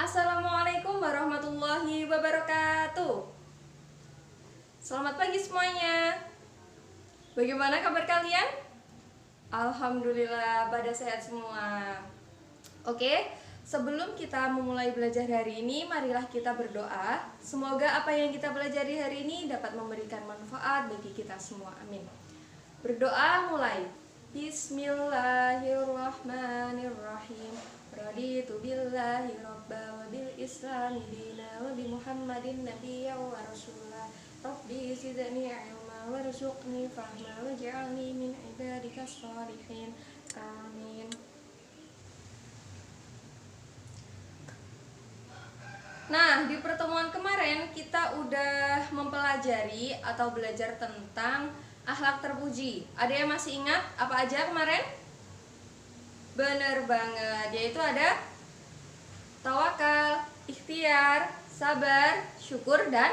Assalamualaikum warahmatullahi wabarakatuh. Selamat pagi semuanya. Bagaimana kabar kalian? Alhamdulillah pada sehat semua. Oke, sebelum kita memulai belajar hari ini, marilah kita berdoa. Semoga apa yang kita pelajari hari ini dapat memberikan manfaat bagi kita semua. Amin. Berdoa mulai. Bismillahirrahmanirrahim. Raditu billahi rabba wa bil islami dina wa bi muhammadin nabiyya wa rasulah. Rabbi zidni ilma warzuqni fahma waj'alni min ibadikas shalihin. Amin. Nah, di pertemuan kemarin kita udah mempelajari atau belajar tentang akhlak terpuji. Ada yang masih ingat apa aja kemarin? Bener banget, yaitu ada tawakal, ikhtiar, sabar, syukur, dan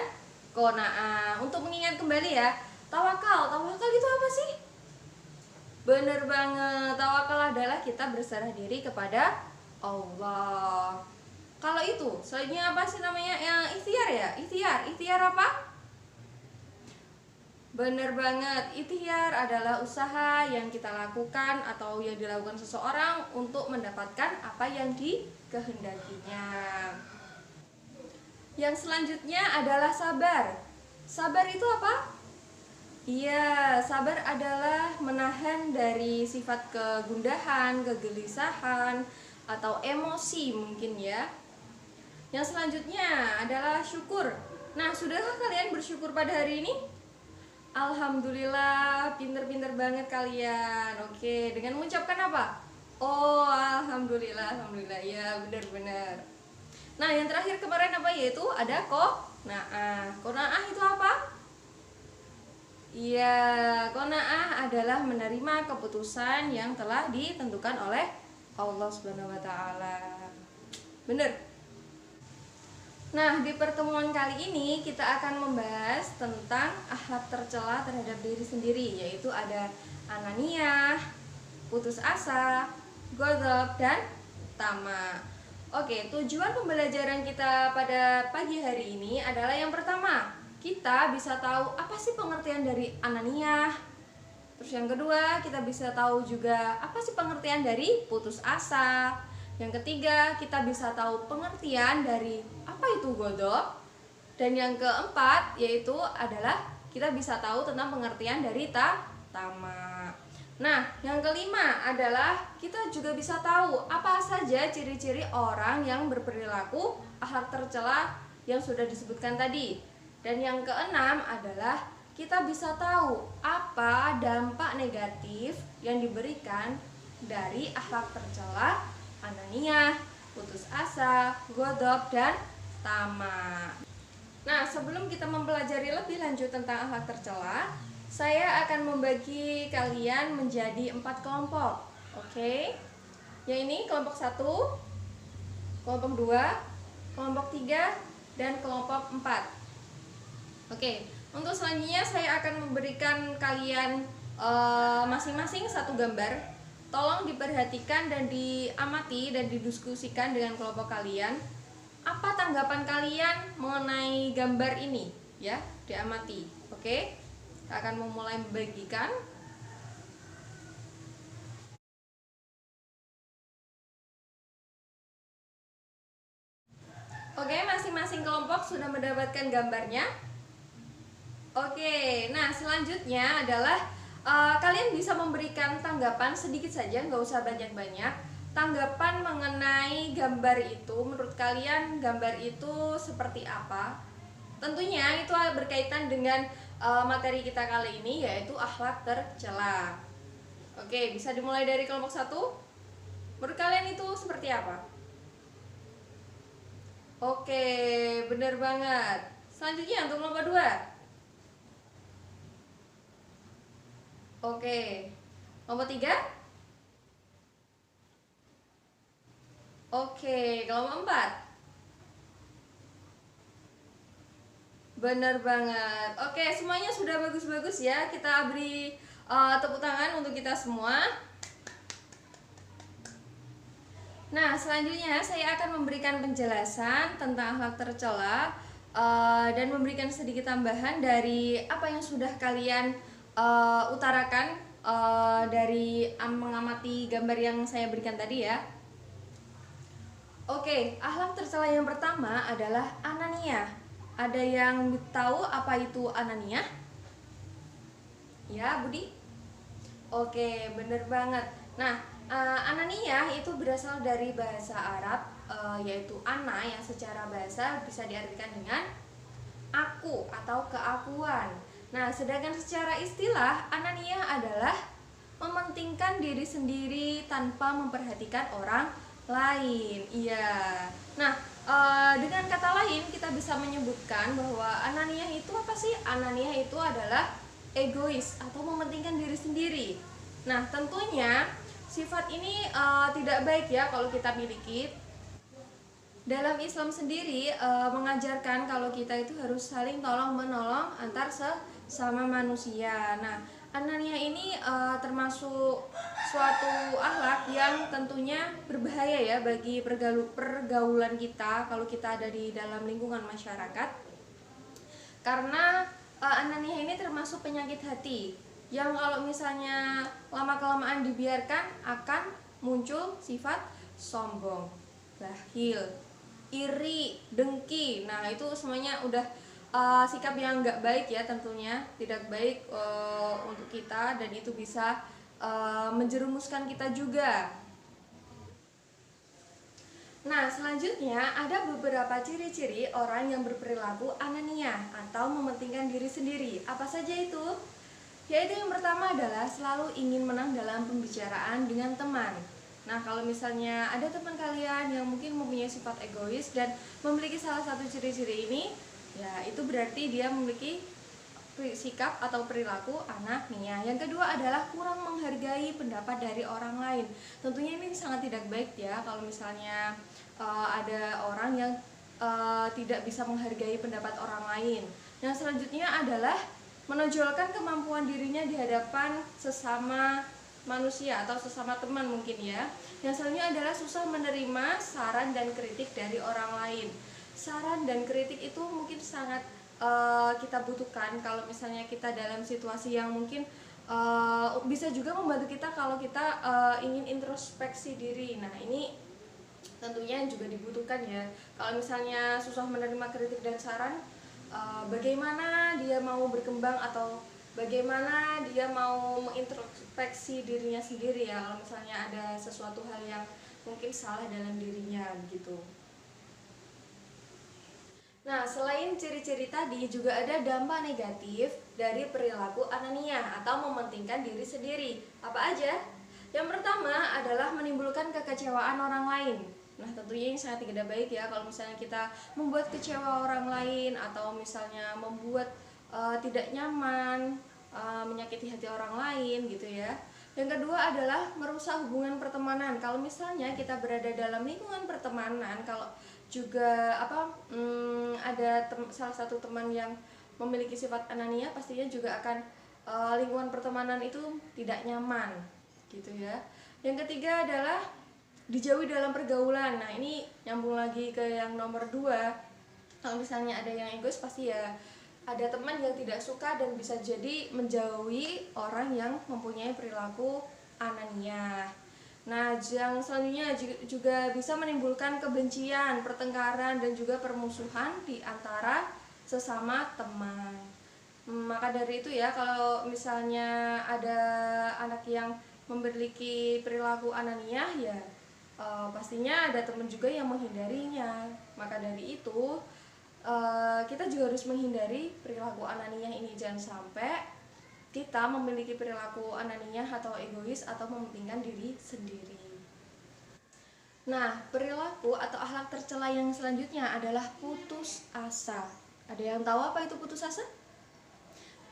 qanaah. Untuk mengingat kembali ya, tawakal itu apa sih? Bener banget, tawakal adalah kita berserah diri kepada Allah. Kalau itu, selanjutnya apa sih namanya? Yang ikhtiar ya? Ikhtiar apa? Bener banget, ikhtiar adalah usaha yang kita lakukan atau yang dilakukan seseorang untuk mendapatkan apa yang dikehendakinya. Yang selanjutnya adalah sabar. Sabar itu apa? Iya, sabar adalah menahan dari sifat kegundahan, kegelisahan, atau emosi mungkin ya. Yang selanjutnya adalah syukur. Nah, sudahkah kalian bersyukur pada hari ini? Alhamdulillah, pinter-pinter banget kalian. Oke, dengan mengucapkan apa? Oh, alhamdulillah, ya benar-benar. Nah, yang terakhir kemarin apa? Yaitu ada qanaah. Qanaah itu apa? Iya, qanaah adalah menerima keputusan yang telah ditentukan oleh Allah Subhanahu wa taala. Bener. Nah, di pertemuan kali ini kita akan membahas tentang akhlak tercela terhadap diri sendiri, yaitu ada ananiyah, putus asa, ghadab, dan tamak. Oke, tujuan pembelajaran kita pada pagi hari ini adalah yang pertama, kita bisa tahu apa sih pengertian dari ananiyah. Terus yang kedua, kita bisa tahu juga apa sih pengertian dari putus asa. Yang ketiga, kita bisa tahu pengertian dari apa itu ghadab. Dan yang keempat, yaitu adalah kita bisa tahu tentang pengertian dari tamak. Nah, yang kelima adalah kita juga bisa tahu apa saja ciri-ciri orang yang berperilaku akhlak tercela yang sudah disebutkan tadi. Dan yang keenam adalah kita bisa tahu apa dampak negatif yang diberikan dari akhlak tercela, ananiyah, putus asa, ghadab, dan tamak. Nah, sebelum kita mempelajari lebih lanjut tentang akhlak tercela, saya akan membagi kalian menjadi 4 kelompok. Oke? Yang ini kelompok 1, kelompok 2, kelompok 3, dan kelompok 4. Oke, untuk selanjutnya saya akan memberikan kalian masing-masing satu gambar. Tolong diperhatikan dan diamati dan didiskusikan dengan kelompok kalian. Apa tanggapan kalian mengenai gambar ini? Ya, diamati. Oke, kita akan memulai membagikan. Oke, masing-masing kelompok sudah mendapatkan gambarnya. Oke, nah selanjutnya adalah kalian bisa memberikan tanggapan sedikit saja, nggak usah banyak-banyak. Tanggapan mengenai gambar itu, menurut kalian gambar itu seperti apa? Tentunya itu berkaitan dengan materi kita kali ini, yaitu akhlak tercela. Oke, bisa dimulai dari kelompok 1. Menurut kalian itu seperti apa? Oke, benar banget. Selanjutnya untuk kelompok 2. Oke, kelompok 3. Oke, kelompok 4. Bener banget. Oke, semuanya sudah bagus-bagus ya. Kita beri tepuk tangan untuk kita semua. Nah, selanjutnya saya akan memberikan penjelasan tentang akhlak tercela dan memberikan sedikit tambahan dari apa yang sudah kalian utarakan dari mengamati gambar yang saya berikan tadi ya. Oke, akhlak tercela yang pertama adalah anania. Ada yang tahu apa itu anania? Ya, Budi? Oke, bener banget. Nah, anania itu berasal dari bahasa Arab, yaitu ana yang secara bahasa bisa diartikan dengan aku atau keakuan. Nah, sedangkan secara istilah, anania adalah mementingkan diri sendiri tanpa memperhatikan orang lain. Iya. Nah, dengan kata lain kita bisa menyebutkan bahwa anania itu apa sih? Anania itu adalah egois atau mementingkan diri sendiri. Nah, tentunya sifat ini tidak baik ya kalau kita miliki. Dalam Islam sendiri mengajarkan kalau kita itu harus saling tolong menolong antar sesama manusia. Nah, anania ini termasuk suatu akhlak yang tentunya berbahaya ya bagi pergaulan kita kalau kita ada di dalam lingkungan masyarakat. Karena anania ini termasuk penyakit hati yang kalau misalnya lama-kelamaan dibiarkan akan muncul sifat sombong, bakhil, iri, dengki. Nah, itu semuanya udah sikap yang nggak baik ya, tentunya tidak baik untuk kita, dan itu bisa menjerumuskan kita juga. Nah, selanjutnya ada beberapa ciri-ciri orang yang berperilaku anania atau mementingkan diri sendiri. Apa saja itu? Yaitu yang pertama adalah selalu ingin menang dalam pembicaraan dengan teman. Nah, kalau misalnya ada teman kalian yang mungkin mempunyai sifat egois dan memiliki salah satu ciri-ciri ini, ya itu berarti dia memiliki sikap atau perilaku anaknya. Yang kedua adalah kurang menghargai pendapat dari orang lain. Tentunya ini sangat tidak baik ya kalau misalnya ada orang yang tidak bisa menghargai pendapat orang lain. Yang selanjutnya adalah menonjolkan kemampuan dirinya di hadapan sesama manusia atau sesama teman mungkin ya. Yang selanjutnya adalah susah menerima saran dan kritik dari orang lain. Saran dan kritik itu mungkin sangat kita butuhkan kalau misalnya kita dalam situasi yang mungkin bisa juga membantu kita kalau kita ingin introspeksi diri. Nah, ini tentunya juga dibutuhkan ya. Kalau misalnya susah menerima kritik dan saran, bagaimana dia mau berkembang atau bagaimana dia mau mengintrospeksi dirinya sendiri ya kalau misalnya ada sesuatu hal yang mungkin salah dalam dirinya begitu. Nah, selain ciri-ciri tadi juga ada dampak negatif dari perilaku anania atau mementingkan diri sendiri. Apa aja? Yang pertama adalah menimbulkan kekecewaan orang lain. Nah, tentunya ini sangat tidak baik ya kalau misalnya kita membuat kecewa orang lain atau misalnya membuat tidak nyaman, menyakiti hati orang lain gitu ya. Yang kedua adalah merusak hubungan pertemanan. Kalau misalnya kita berada dalam lingkungan pertemanan, kalau juga ada salah satu teman yang memiliki sifat anania, pastinya juga akan lingkungan pertemanan itu tidak nyaman gitu ya. Yang ketiga adalah dijauhi dalam pergaulan. Nah, ini nyambung lagi ke yang nomor 2. Kalau misalnya ada yang egois, pasti ya ada teman yang tidak suka dan bisa jadi menjauhi orang yang mempunyai perilaku anania. Nah, yang selanjutnya juga bisa menimbulkan kebencian, pertengkaran, dan juga permusuhan di antara sesama teman. Maka dari itu ya, kalau misalnya ada anak yang memiliki perilaku anania, ya pastinya ada teman juga yang menghindarinya. Maka dari itu kita juga harus menghindari perilaku anania ini. Jangan sampai kita memiliki perilaku anania atau egois atau mementingkan diri sendiri. Nah, perilaku atau akhlak tercela yang selanjutnya adalah putus asa. Ada yang tahu apa itu putus asa?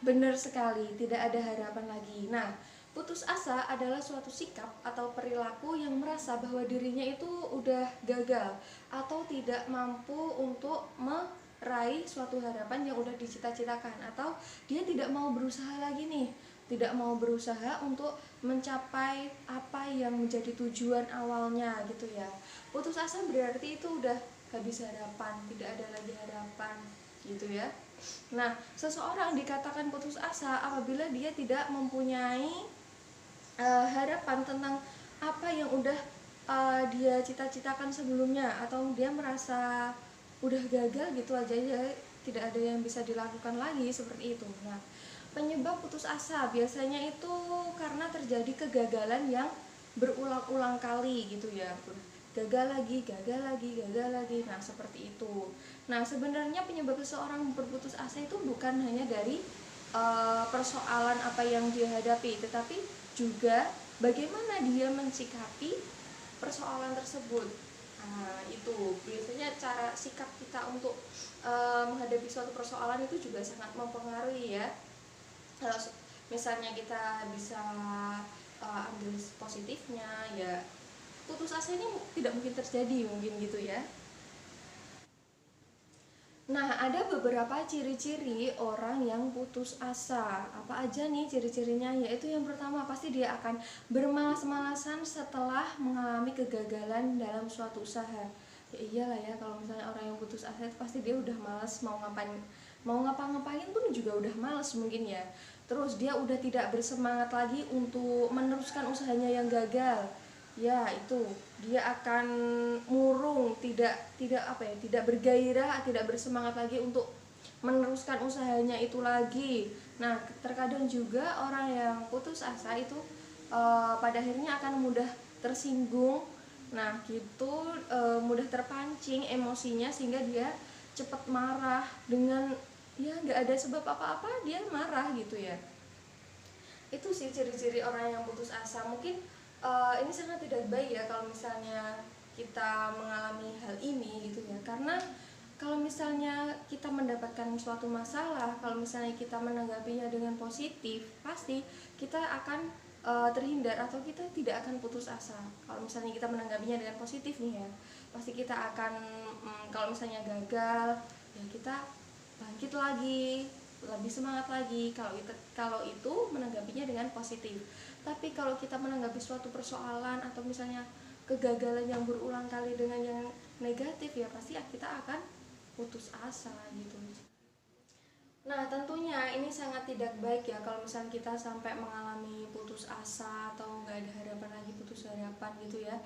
Benar sekali, tidak ada harapan lagi. Nah, putus asa adalah suatu sikap atau perilaku yang merasa bahwa dirinya itu udah gagal atau tidak mampu untuk meraih suatu harapan yang udah dicita-citakan, atau dia tidak mau berusaha lagi nih tidak mau berusaha untuk mencapai apa yang menjadi tujuan awalnya gitu ya. Putus asa berarti itu udah habis harapan, tidak ada lagi harapan gitu ya. Nah, seseorang dikatakan putus asa apabila dia tidak mempunyai harapan tentang apa yang udah dia cita-citakan sebelumnya, atau dia merasa udah gagal gitu aja ya, tidak ada yang bisa dilakukan lagi seperti itu. Nah, penyebab putus asa biasanya itu karena terjadi kegagalan yang berulang-ulang kali gitu ya. Gagal lagi, gagal lagi, gagal lagi. Nah, seperti itu. Nah, sebenarnya penyebab seseorang berputus asa itu bukan hanya dari persoalan apa yang dia hadapi, tetapi juga bagaimana dia mensikapi persoalan tersebut. Nah, itu biasanya cara sikap kita untuk menghadapi suatu persoalan itu juga sangat mempengaruhi ya. Kalau misalnya kita bisa ambil positifnya, ya putus asa ini tidak mungkin terjadi mungkin gitu ya. Nah, ada beberapa ciri-ciri orang yang putus asa. Apa aja nih ciri-cirinya? Yaitu yang pertama, pasti dia akan bermalas-malasan setelah mengalami kegagalan dalam suatu usaha. Ya iyalah ya, kalau misalnya orang yang putus asa itu pasti dia udah malas mau ngapain, mau ngapa-ngapain pun juga udah malas mungkin ya. Terus dia udah tidak bersemangat lagi untuk meneruskan usahanya yang gagal. Ya itu, dia akan murung, tidak bergairah, tidak bersemangat lagi untuk meneruskan usahanya itu lagi. Nah, terkadang juga orang yang putus asa itu pada akhirnya akan mudah tersinggung. Nah gitu, mudah terpancing emosinya sehingga dia cepat marah dengan ya nggak ada sebab apa-apa dia marah gitu ya. Itu sih ciri-ciri orang yang putus asa. Mungkin ini sangat tidak baik ya kalau misalnya kita mengalami hal ini gitu ya, karena kalau misalnya kita mendapatkan suatu masalah, kalau misalnya kita menanggapinya dengan positif, pasti kita akan terhindar atau kita tidak akan putus asa. Kalau misalnya kita menanggapinya dengan positif nih ya, pasti kita akan kalau misalnya gagal ya kita bangkit lagi, lebih semangat lagi kalau itu menanggapinya dengan positif. Tapi kalau kita menanggapi suatu persoalan atau misalnya kegagalan yang berulang kali dengan yang negatif, ya pasti kita akan putus asa gitu. Nah, tentunya ini sangat tidak baik ya kalau misalnya kita sampai mengalami putus asa atau nggak ada harapan lagi, putus harapan gitu ya.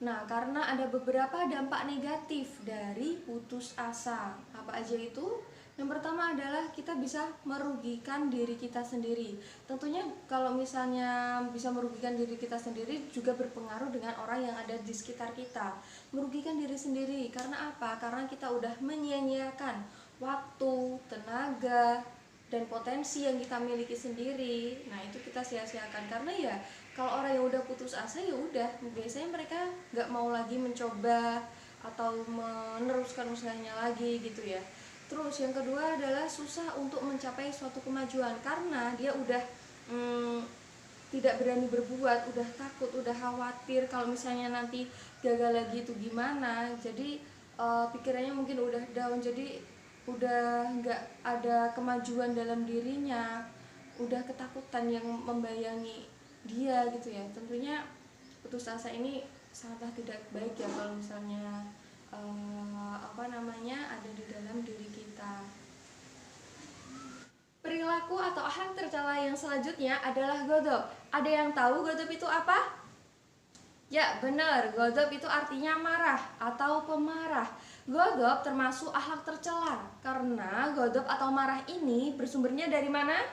Nah, karena ada beberapa dampak negatif dari putus asa. Apa aja itu? Yang pertama adalah kita bisa merugikan diri kita sendiri. Tentunya kalau misalnya bisa merugikan diri kita sendiri juga berpengaruh dengan orang yang ada di sekitar kita. Merugikan diri sendiri karena apa? Karena kita udah menyia-nyiakan waktu, tenaga, dan potensi yang kita miliki sendiri. Nah, itu kita sia-siakan karena ya kalau orang yang udah putus asa ya udah, biasanya mereka nggak mau lagi mencoba atau meneruskan usahanya lagi gitu ya. Terus yang kedua adalah susah untuk mencapai suatu kemajuan karena dia udah tidak berani berbuat, udah takut, udah khawatir kalau misalnya nanti gagal lagi itu gimana. Jadi pikirannya mungkin udah down, jadi udah nggak ada kemajuan dalam dirinya, udah ketakutan yang membayangi dia gitu ya. Tentunya putus asa ini sangatlah tidak baik ya kalau misalnya ada di dalam diri kita. Perilaku atau akhlak tercela yang selanjutnya adalah godop. Ada yang tahu godop itu apa? Ya, benar. Godop itu artinya marah atau pemarah. Godop termasuk akhlak tercela karena godop atau marah ini bersumbernya dari mana?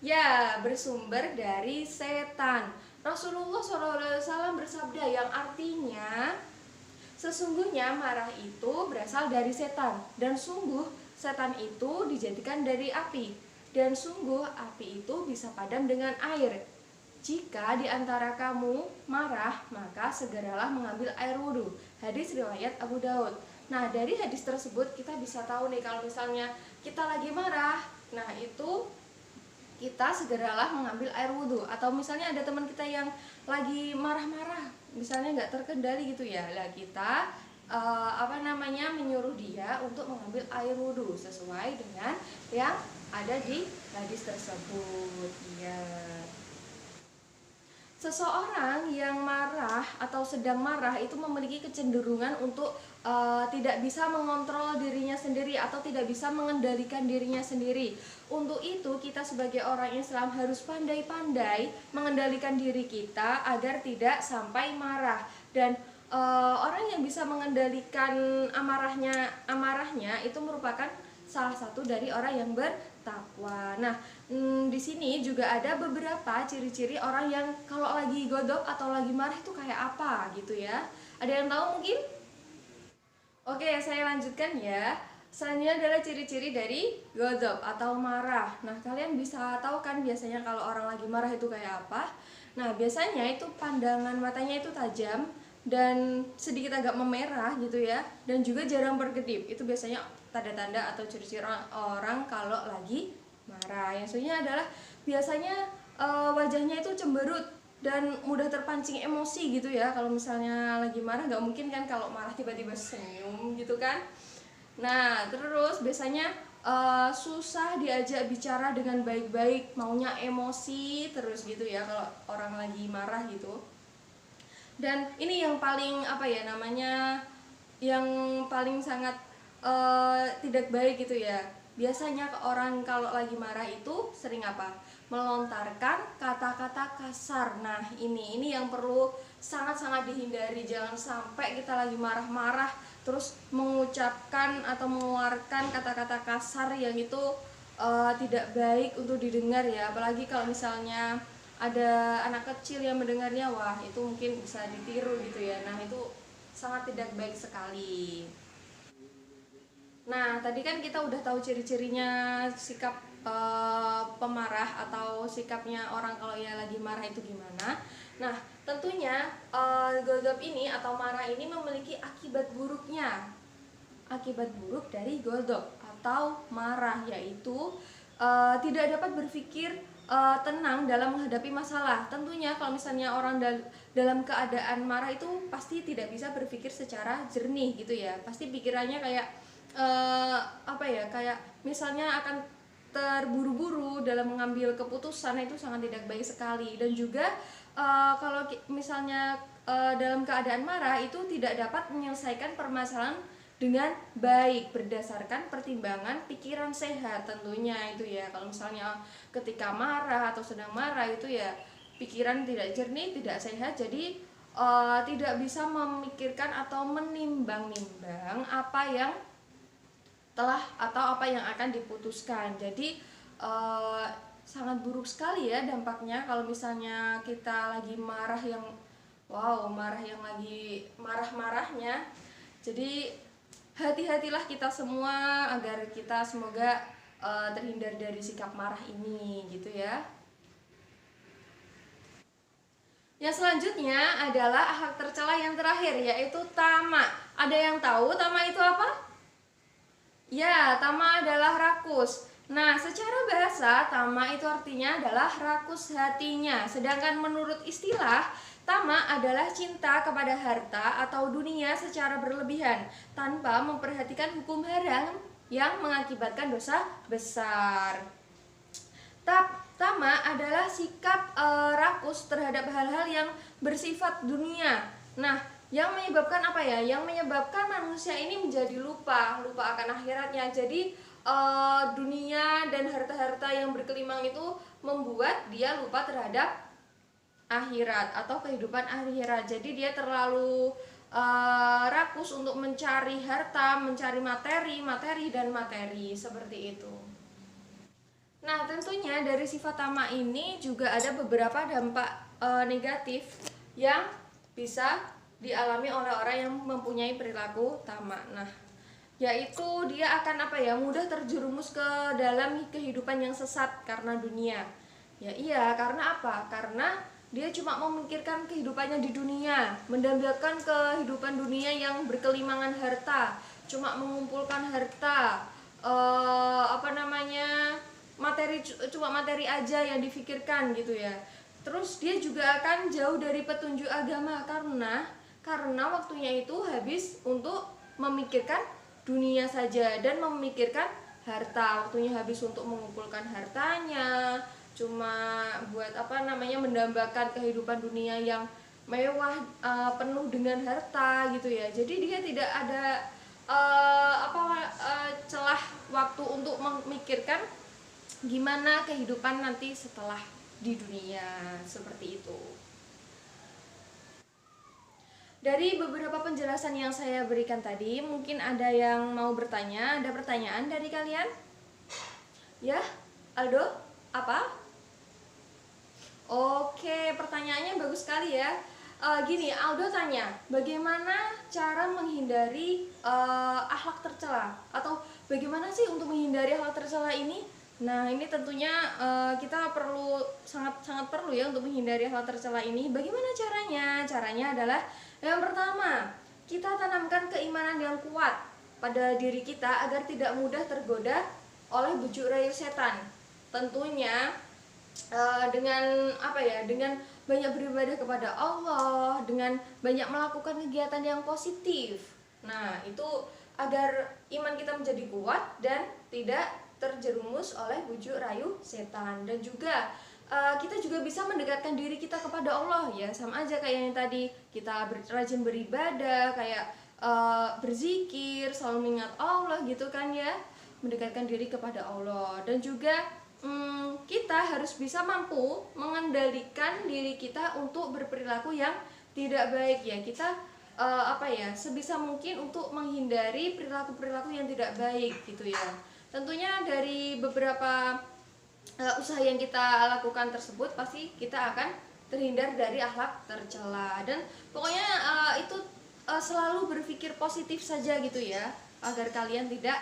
Ya, bersumber dari setan. Rasulullah SAW bersabda yang artinya sesungguhnya marah itu berasal dari setan, dan sungguh setan itu dijadikan dari api, dan sungguh api itu bisa padam dengan air. Jika di antara kamu marah, maka segeralah mengambil air wudhu. Hadis riwayat Abu Daud. Nah, dari hadis tersebut kita bisa tahu nih kalau misalnya kita lagi marah, nah itu kita segeralah mengambil air wudhu. Atau misalnya ada teman kita yang lagi marah-marah, misalnya nggak terkendali gitu ya, lah kita menyuruh dia untuk mengambil air wudhu sesuai dengan yang ada di hadis tersebut. Iya. Seseorang yang marah atau sedang marah itu memiliki kecenderungan untuk tidak bisa mengontrol dirinya sendiri atau tidak bisa mengendalikan dirinya sendiri. Untuk itu kita sebagai orang Islam harus pandai-pandai mengendalikan diri kita agar tidak sampai marah. Dan orang yang bisa mengendalikan amarahnya itu merupakan salah satu dari orang yang bertakwa. Nah, di sini juga ada beberapa ciri-ciri orang yang kalau lagi godok atau lagi marah itu kayak apa gitu ya. Ada yang tahu mungkin? Oke, saya lanjutkan ya. Selanjutnya adalah ciri-ciri dari godok atau marah. Nah, kalian bisa tahu kan biasanya kalau orang lagi marah itu kayak apa? Nah, biasanya itu pandangan matanya itu tajam dan sedikit agak memerah gitu ya, dan juga jarang berkedip. Itu biasanya tanda-tanda atau ciri-ciri orang kalau lagi marah. Yang selanjutnya adalah biasanya wajahnya itu cemberut dan mudah terpancing emosi gitu ya. Kalau misalnya lagi marah nggak mungkin kan kalau marah tiba-tiba senyum gitu kan. Nah, terus biasanya susah diajak bicara dengan baik-baik, maunya emosi terus gitu ya kalau orang lagi marah gitu. Dan ini yang paling apa ya namanya, yang paling sangat tidak baik gitu ya. Biasanya orang kalau lagi marah itu sering apa? Melontarkan kata-kata kasar. Nah, ini yang perlu sangat-sangat dihindari. Jangan sampai kita lagi marah-marah terus mengucapkan atau mengeluarkan kata-kata kasar yang itu tidak baik untuk didengar ya. Apalagi kalau misalnya ada anak kecil yang mendengarnya, wah itu mungkin bisa ditiru gitu ya. Nah, itu sangat tidak baik sekali. Nah, tadi kan kita udah tahu ciri-cirinya sikap pemarah atau sikapnya orang kalau ya lagi marah itu gimana. Nah, tentunya godop ini atau marah ini memiliki akibat buruknya. Akibat buruk dari godop atau marah yaitu tidak dapat berpikir tenang dalam menghadapi masalah. Tentunya kalau misalnya orang dalam keadaan marah itu pasti tidak bisa berpikir secara jernih gitu ya. Pasti pikirannya kayak apa ya, kayak misalnya akan terburu-buru dalam mengambil keputusan. Itu sangat tidak baik sekali. Dan juga kalau misalnya dalam keadaan marah itu tidak dapat menyelesaikan permasalahan dengan baik berdasarkan pertimbangan pikiran sehat tentunya itu ya. Kalau misalnya ketika marah atau sedang marah itu ya pikiran tidak jernih, tidak sehat, jadi tidak bisa memikirkan atau menimbang-nimbang apa yang telah atau apa yang akan diputuskan. Jadi sangat buruk sekali ya dampaknya kalau misalnya kita lagi marah yang marah yang lagi marah-marahnya. Jadi hati-hatilah kita semua agar kita semoga terhindar dari sikap marah ini gitu ya. Yang selanjutnya adalah akhlak tercela yang terakhir, yaitu tamak. Ada yang tahu tamak itu apa? Ya, tamak adalah rakus. Nah, secara bahasa tamak itu artinya adalah rakus hatinya. Sedangkan menurut istilah, tamak adalah cinta kepada harta atau dunia secara berlebihan tanpa memperhatikan hukum haram yang mengakibatkan dosa besar. Tamak adalah sikap rakus terhadap hal-hal yang bersifat dunia. Nah, yang menyebabkan apa ya? Yang menyebabkan manusia ini menjadi lupa akan akhiratnya. Jadi dunia dan harta-harta yang berkelimang itu membuat dia lupa terhadap akhirat atau kehidupan akhirat. Jadi dia terlalu rakus untuk mencari harta, mencari materi seperti itu. Nah, tentunya dari sifat tamak ini juga ada beberapa dampak negatif yang bisa dialami oleh orang yang mempunyai perilaku tamak. Nah, yaitu dia akan mudah terjerumus ke dalam kehidupan yang sesat karena dunia. Ya iya, karena apa? Karena dia cuma memikirkan kehidupannya di dunia, mendambakan kehidupan dunia yang berkelimangan harta, cuma mengumpulkan harta, materi aja yang difikirkan gitu ya. Terus dia juga akan jauh dari petunjuk agama karena waktunya itu habis untuk memikirkan dunia saja dan memikirkan harta, waktunya habis untuk mengumpulkan hartanya, cuma buat mendambakan kehidupan dunia yang mewah, penuh dengan harta gitu ya. Jadi dia tidak ada celah waktu untuk memikirkan gimana kehidupan nanti setelah di dunia, seperti itu. Dari beberapa penjelasan yang saya berikan tadi, mungkin ada yang mau bertanya, ada pertanyaan dari kalian? Ya, Aldo, apa? Oke, pertanyaannya bagus sekali ya. Gini, Aldo tanya, bagaimana cara menghindari akhlak tercela? Atau bagaimana sih untuk menghindari akhlak tercela ini? Nah, ini tentunya kita sangat perlu ya untuk menghindari akhlak tercela ini. Bagaimana caranya? Caranya adalah yang pertama, kita tanamkan keimanan yang kuat pada diri kita agar tidak mudah tergoda oleh bujuk rayu setan. Tentunya dengan banyak beribadah kepada Allah, dengan banyak melakukan kegiatan yang positif. Nah, itu agar iman kita menjadi kuat dan tidak terjerumus oleh bujuk rayu setan. Dan juga kita juga bisa mendekatkan diri kita kepada Allah ya, sama aja kayak yang tadi, kita rajin beribadah, kayak berzikir, selalu mengingat Allah gitu kan ya, mendekatkan diri kepada Allah. Dan juga kita harus bisa mampu mengendalikan diri kita untuk berperilaku yang tidak baik ya. Kita sebisa mungkin untuk menghindari perilaku-perilaku yang tidak baik gitu ya. Tentunya dari beberapa usaha yang kita lakukan tersebut, pasti kita akan terhindar dari akhlak tercela. Dan pokoknya selalu berpikir positif saja gitu ya, agar kalian tidak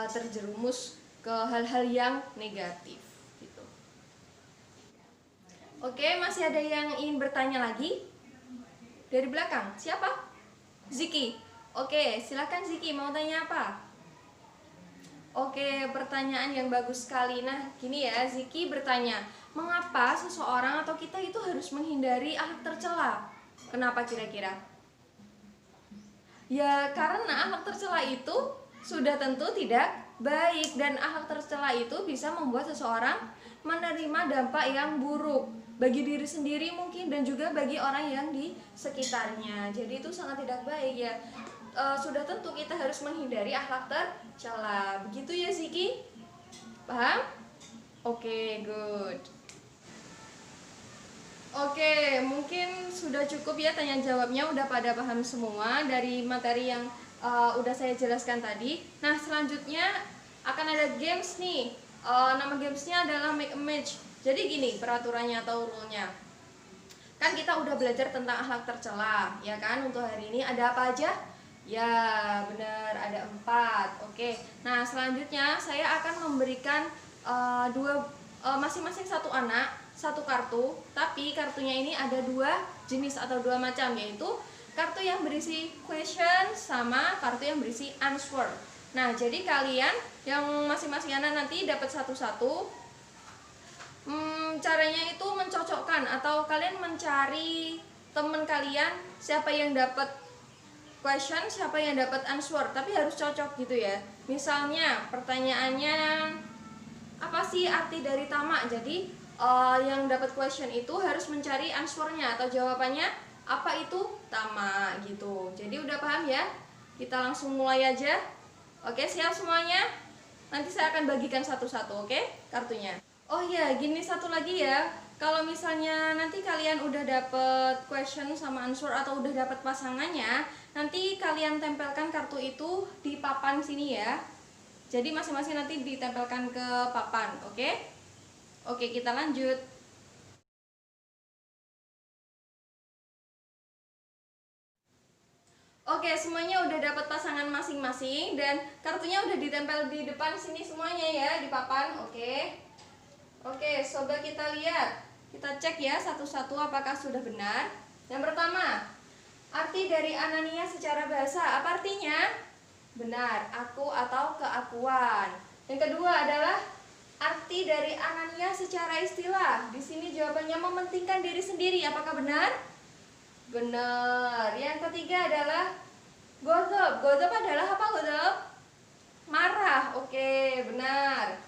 terjerumus ke hal-hal yang negatif gitu. Oke, masih ada yang ingin bertanya lagi? Dari belakang, siapa? Ziki. Oke, silakan Ziki, mau tanya apa? Oke, pertanyaan yang bagus sekali. Nah, gini ya, Ziki bertanya, mengapa seseorang atau kita itu harus menghindari akhlak tercela? Kenapa kira-kira? Ya, karena akhlak tercela itu sudah tentu tidak baik, dan akhlak tercela itu bisa membuat seseorang menerima dampak yang buruk bagi diri sendiri mungkin, dan juga bagi orang yang di sekitarnya. Jadi itu sangat tidak baik ya. Sudah tentu kita harus menghindari akhlak tercela. Begitu ya Ziki? Paham? Oke, good. Oke, mungkin sudah cukup ya tanya jawabnya, udah pada paham semua dari materi yang udah saya jelaskan tadi. Nah, selanjutnya akan ada games nih. Nama gamesnya adalah make a match. Jadi gini peraturannya atau rule-nya. Kan kita udah belajar tentang akhlak tercela, ya kan? Untuk hari ini ada apa aja? Ya, benar, ada 4. Oke. Nah, selanjutnya saya akan memberikan masing-masing satu anak satu kartu, tapi kartunya ini ada 2 jenis atau 2 macam, yaitu kartu yang berisi question sama kartu yang berisi answer. Nah, jadi kalian yang masing-masing anak nanti dapat satu-satu. Caranya itu mencocokkan, atau kalian mencari teman kalian siapa yang dapat question, siapa yang dapat answer, tapi harus cocok gitu ya. Misalnya pertanyaannya, apa sih arti dari tamak? Jadi yang dapat question itu harus mencari answernya atau jawabannya, apa itu tamak gitu. Jadi udah paham ya? Kita langsung mulai aja. Oke, siap semuanya? Nanti saya akan bagikan satu-satu, oke? Kartunya. Oh ya, gini satu lagi ya. Kalau misalnya nanti kalian udah dapet question sama answer atau udah dapet pasangannya, nanti kalian tempelkan kartu itu di papan sini ya. Jadi masing-masing nanti ditempelkan ke papan, oke? Oke, kita lanjut. Oke, semuanya udah dapat pasangan masing-masing dan kartunya udah ditempel di depan sini semuanya ya, di papan. Oke, coba kita lihat. Kita cek ya satu-satu apakah sudah benar. Yang pertama, arti dari Anania secara bahasa, apa artinya? Benar, aku atau keakuan. Yang kedua adalah arti dari Anania secara istilah. Di sini jawabannya mementingkan diri sendiri. Apakah benar? Benar. Yang ketiga adalah godop. Godop adalah apa godop? marah. Oke, benar.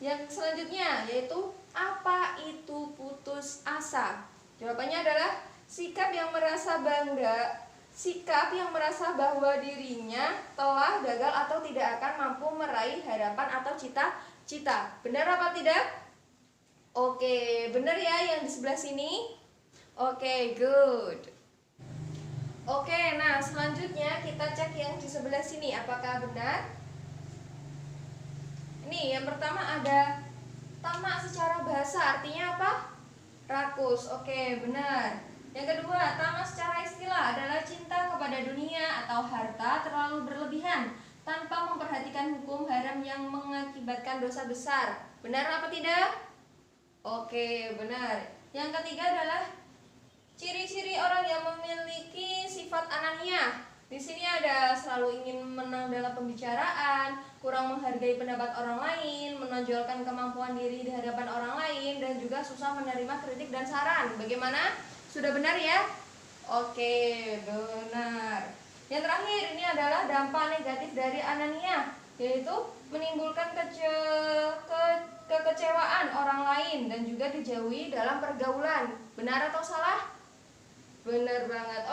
Yang selanjutnya yaitu apa itu putus asa? Jawabannya adalah sikap yang merasa bangga, sikap yang merasa bahwa dirinya telah gagal atau tidak akan mampu meraih harapan atau cita-cita. Benar apa tidak? Oke, benar ya yang di sebelah sini. Oke, good. Oke, nah selanjutnya kita cek yang di sebelah sini apakah benar. Ini yang pertama ada tamak secara bahasa, artinya apa? Rakus. Oke, benar. Yang kedua, tamak secara istilah adalah cinta kepada dunia atau harta terlalu berlebihan tanpa memperhatikan hukum haram yang mengakibatkan dosa besar. Benar apa tidak? Oke, benar. Yang ketiga adalah ciri-ciri orang yang memiliki sifat anania. Di sini ada selalu ingin menang dalam pembicaraan, kurang menghargai pendapat orang lain, menonjolkan kemampuan diri di hadapan orang lain, dan juga susah menerima kritik dan saran. Bagaimana? Sudah benar ya? Oke, benar. Yang terakhir ini adalah dampak negatif dari anania, yaitu menimbulkan kekecewaan orang lain dan juga dijauhi dalam pergaulan. Benar atau salah? Benar banget.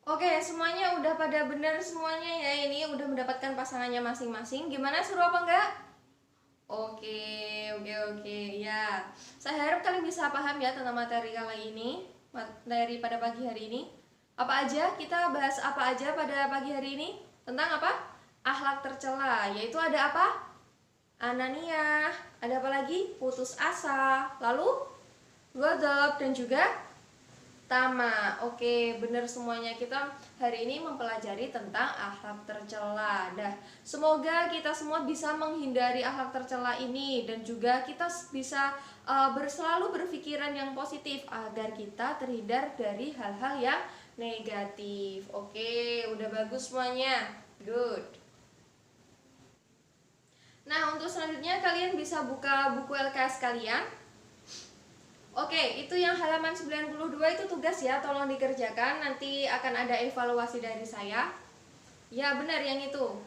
Oke, semuanya udah pada benar semuanya ya. Ini udah mendapatkan pasangannya masing-masing. Gimana, seru apa enggak? Oke. Ya, saya harap kalian bisa paham ya tentang materi kali ini, materi pada pagi hari ini. Apa aja? Kita bahas apa aja pada pagi hari ini? Tentang apa? Akhlak tercela. Yaitu ada apa? Anania. Ada apa lagi? Putus asa. Lalu ghadab dan juga tamak. Oke, benar semuanya. Kita hari ini mempelajari tentang akhlak tercela. Semoga kita semua bisa menghindari akhlak tercela ini dan juga kita bisa selalu berpikiran yang positif agar kita terhindar dari hal-hal yang negatif. Oke, udah bagus semuanya. Good. Nah, untuk selanjutnya kalian bisa buka buku LKS kalian. Oke, itu yang halaman 92 itu tugas ya, tolong dikerjakan. Nanti akan ada evaluasi dari saya. Ya, benar yang itu.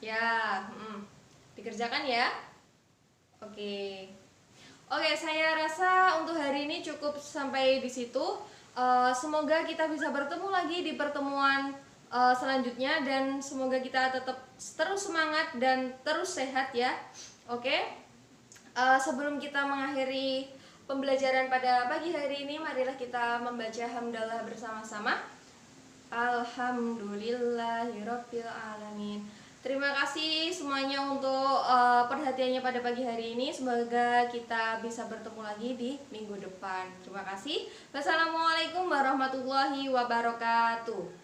Ya, dikerjakan ya. Oke, saya rasa untuk hari ini cukup sampai di situ. Semoga kita bisa bertemu lagi di pertemuan selanjutnya dan semoga kita tetap terus semangat dan terus sehat ya. Oke. Sebelum kita mengakhiri pembelajaran pada pagi hari ini, marilah kita membaca hamdalah bersama-sama. Alhamdulillahirabbil alamin. Terima kasih semuanya untuk perhatiannya pada pagi hari ini. Semoga kita bisa bertemu lagi di minggu depan. Terima kasih. Wassalamualaikum warahmatullahi wabarakatuh.